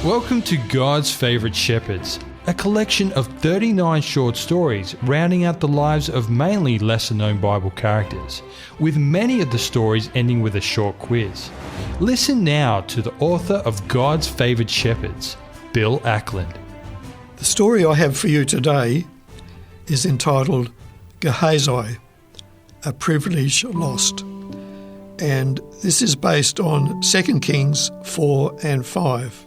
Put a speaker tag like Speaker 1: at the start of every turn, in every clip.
Speaker 1: Welcome to God's Favourite Shepherds, a collection of 39 short stories rounding out the lives of mainly lesser-known Bible characters, with many of the stories ending with a short quiz. Listen now to the author of God's Favourite Shepherds, Bill Ackland.
Speaker 2: The story I have for you today is entitled Gehazi, A Privilege Lost, and this is based on 2 Kings 4 and 5.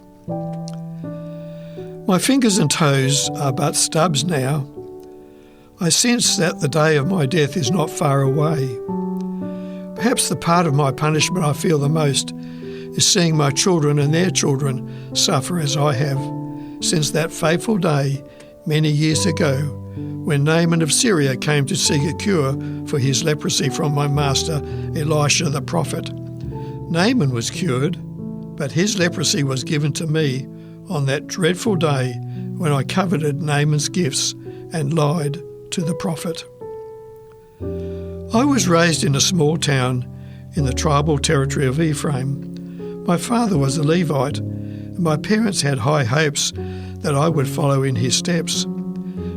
Speaker 2: My fingers and toes are but stubs now. I sense that the day of my death is not far away. Perhaps the part of my punishment I feel the most is seeing my children and their children suffer as I have since that fateful day many years ago when Naaman of Syria came to seek a cure for his leprosy from my master Elisha the prophet. Naaman was cured, but his leprosy was given to me on that dreadful day when I coveted Naaman's gifts and lied to the prophet. I was raised in a small town in the tribal territory of Ephraim. My father was a Levite, and my parents had high hopes that I would follow in his steps,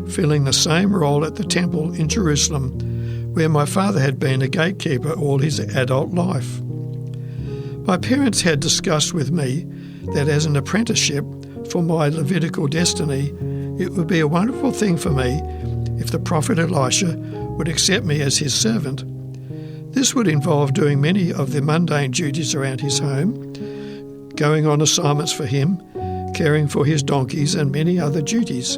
Speaker 2: filling the same role at the temple in Jerusalem, where my father had been a gatekeeper all his adult life. My parents had discussed with me that as an apprenticeship for my Levitical destiny, it would be a wonderful thing for me if the prophet Elisha would accept me as his servant. This would involve doing many of the mundane duties around his home, going on assignments for him, caring for his donkeys and many other duties.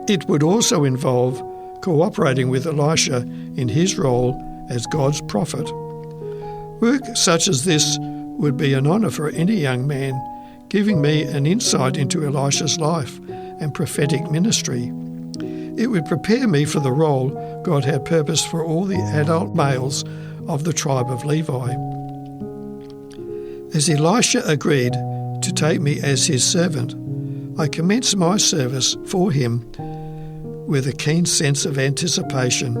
Speaker 2: It would also involve cooperating with Elisha in his role as God's prophet. Work such as this would be an honour for any young man, giving me an insight into Elisha's life and prophetic ministry. It would prepare me for the role God had purposed for all the adult males of the tribe of Levi. As Elisha agreed to take me as his servant, I commenced my service for him with a keen sense of anticipation.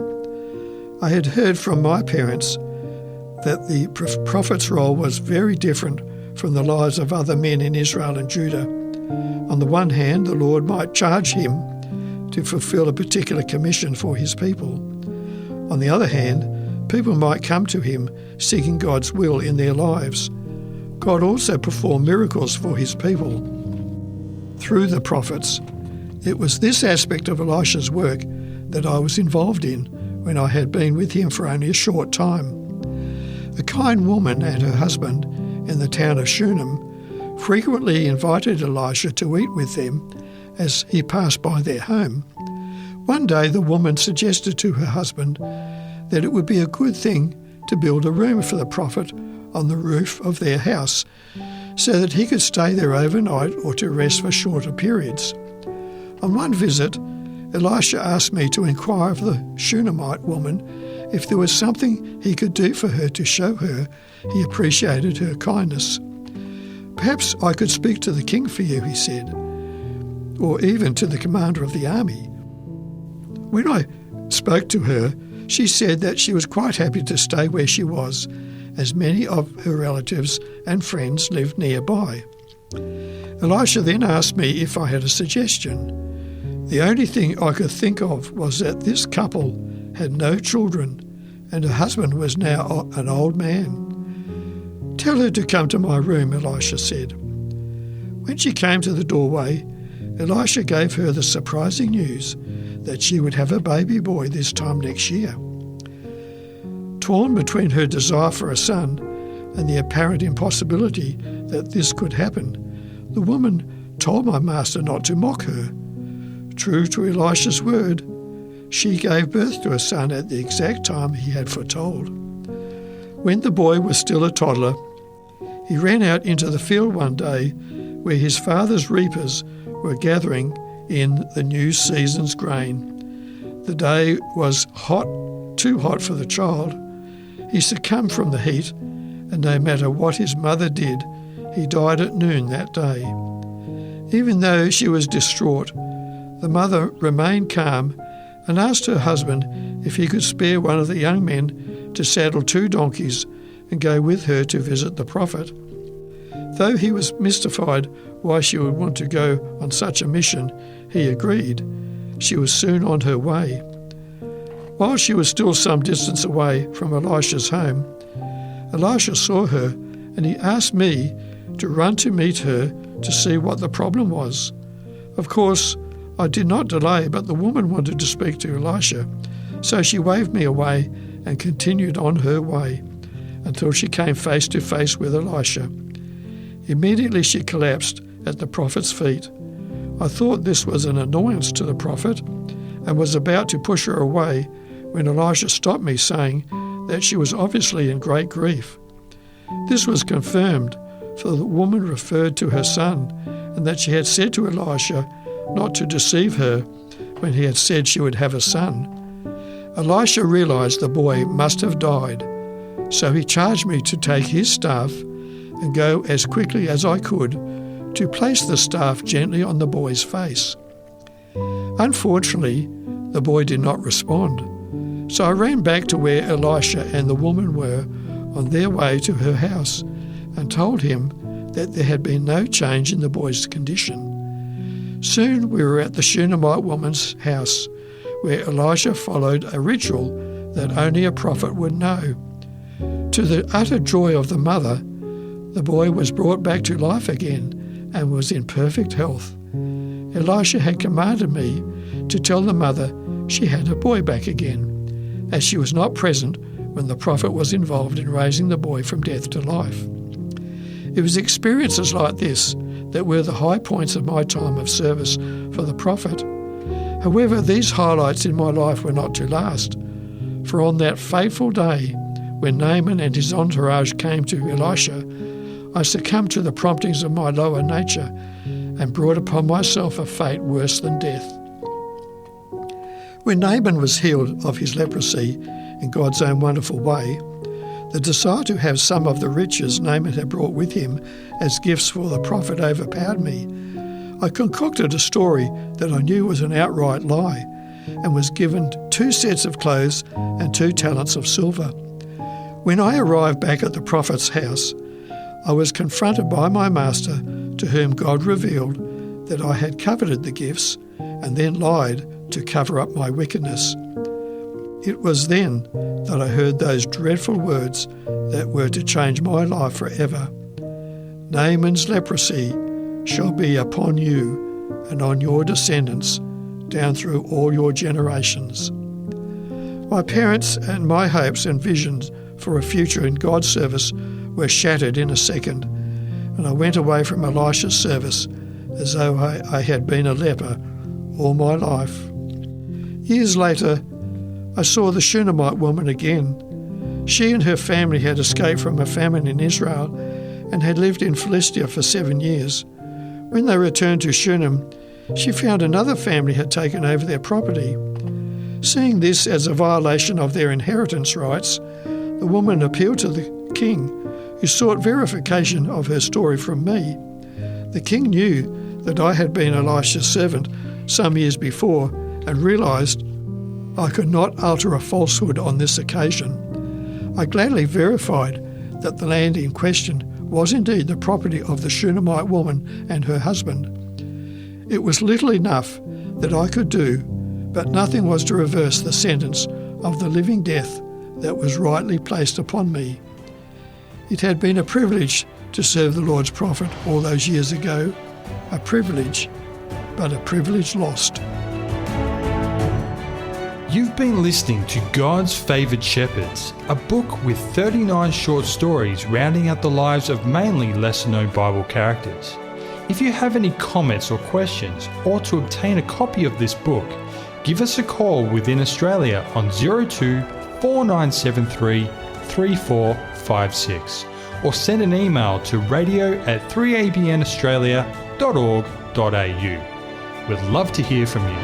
Speaker 2: I had heard from my parents that the prophet's role was very different from the lives of other men in Israel and Judah. On the one hand, the Lord might charge him to fulfill a particular commission for his people. On the other hand, people might come to him seeking God's will in their lives. God also performed miracles for his people through the prophets. It was this aspect of Elisha's work that I was involved in when I had been with him for only a short time. A kind woman and her husband in the town of Shunem frequently invited Elisha to eat with them as he passed by their home. One day the woman suggested to her husband that it would be a good thing to build a room for the prophet on the roof of their house so that he could stay there overnight or to rest for shorter periods. On one visit, Elisha asked me to inquire of the Shunammite woman if there was something he could do for her to show her he appreciated her kindness. "Perhaps I could speak to the king for you," he said, "or even to the commander of the army." When I spoke to her, she said that she was quite happy to stay where she was, as many of her relatives and friends lived nearby. Elisha then asked me if I had a suggestion. The only thing I could think of was that this couple had no children, and her husband was now an old man. "Tell her to come to my room," Elisha said. When she came to the doorway, Elisha gave her the surprising news that she would have a baby boy this time next year. Torn between her desire for a son and the apparent impossibility that this could happen, the woman told my master not to mock her. True to Elisha's word, she gave birth to a son at the exact time he had foretold. When the boy was still a toddler, he ran out into the field one day where his father's reapers were gathering in the new season's grain. The day was hot, too hot for the child. He succumbed from the heat, and no matter what his mother did, he died at noon that day. Even though she was distraught, the mother remained calm and asked her husband if he could spare one of the young men to saddle 2 donkeys and go with her to visit the prophet. Though he was mystified why she would want to go on such a mission, he agreed. She was soon on her way. While she was still some distance away from Elisha's home, Elisha saw her and he asked me to run to meet her to see what the problem was. Of course, I did not delay, but the woman wanted to speak to Elisha, so she waved me away and continued on her way until she came face to face with Elisha. Immediately she collapsed at the prophet's feet. I thought this was an annoyance to the prophet and was about to push her away when Elisha stopped me, saying that she was obviously in great grief. This was confirmed, for the woman referred to her son and that she had said to Elisha not to deceive her when he had said she would have a son. Elisha realized the boy must have died, so he charged me to take his staff and go as quickly as I could to place the staff gently on the boy's face. Unfortunately, the boy did not respond, so I ran back to where Elisha and the woman were on their way to her house and told him that there had been no change in the boy's condition. Soon we were at the Shunammite woman's house, where Elisha followed a ritual that only a prophet would know. To the utter joy of the mother, the boy was brought back to life again and was in perfect health. Elisha had commanded me to tell the mother she had her boy back again, as she was not present when the prophet was involved in raising the boy from death to life. It was experiences like this that were the high points of my time of service for the prophet. However, these highlights in my life were not to last, for on that fateful day when Naaman and his entourage came to Elisha, I succumbed to the promptings of my lower nature and brought upon myself a fate worse than death. When Naaman was healed of his leprosy in God's own wonderful way, the desire to have some of the riches Naaman had brought with him as gifts for the prophet overpowered me. I concocted a story that I knew was an outright lie and was given 2 sets of clothes and 2 talents of silver. When I arrived back at the prophet's house, I was confronted by my master, to whom God revealed that I had coveted the gifts and then lied to cover up my wickedness. It was then that I heard those dreadful words that were to change my life forever. Naaman's leprosy shall be upon you and on your descendants down through all your generations. My parents and my hopes and visions for a future in God's service were shattered in a second, and I went away from Elisha's service as though I had been a leper all my life. Years later, I saw the Shunammite woman again. She and her family had escaped from a famine in Israel and had lived in Philistia for 7 years. When they returned to Shunem, she found another family had taken over their property. Seeing this as a violation of their inheritance rights, the woman appealed to the king, who sought verification of her story from me. The king knew that I had been Elisha's servant some years before and realised I could not utter a falsehood on this occasion. I gladly verified that the land in question was indeed the property of the Shunammite woman and her husband. It was little enough that I could do, but nothing was to reverse the sentence of the living death that was rightly placed upon me. It had been a privilege to serve the Lord's prophet all those years ago, a privilege, but a privilege lost.
Speaker 1: You've been listening to God's Favoured Shepherds, a book with 39 short stories rounding out the lives of mainly lesser-known Bible characters. If you have any comments or questions, or to obtain a copy of this book, give us a call within Australia on 02 4973 3456 or send an email to radio@3abnaustralia.org.au. We'd love to hear from you.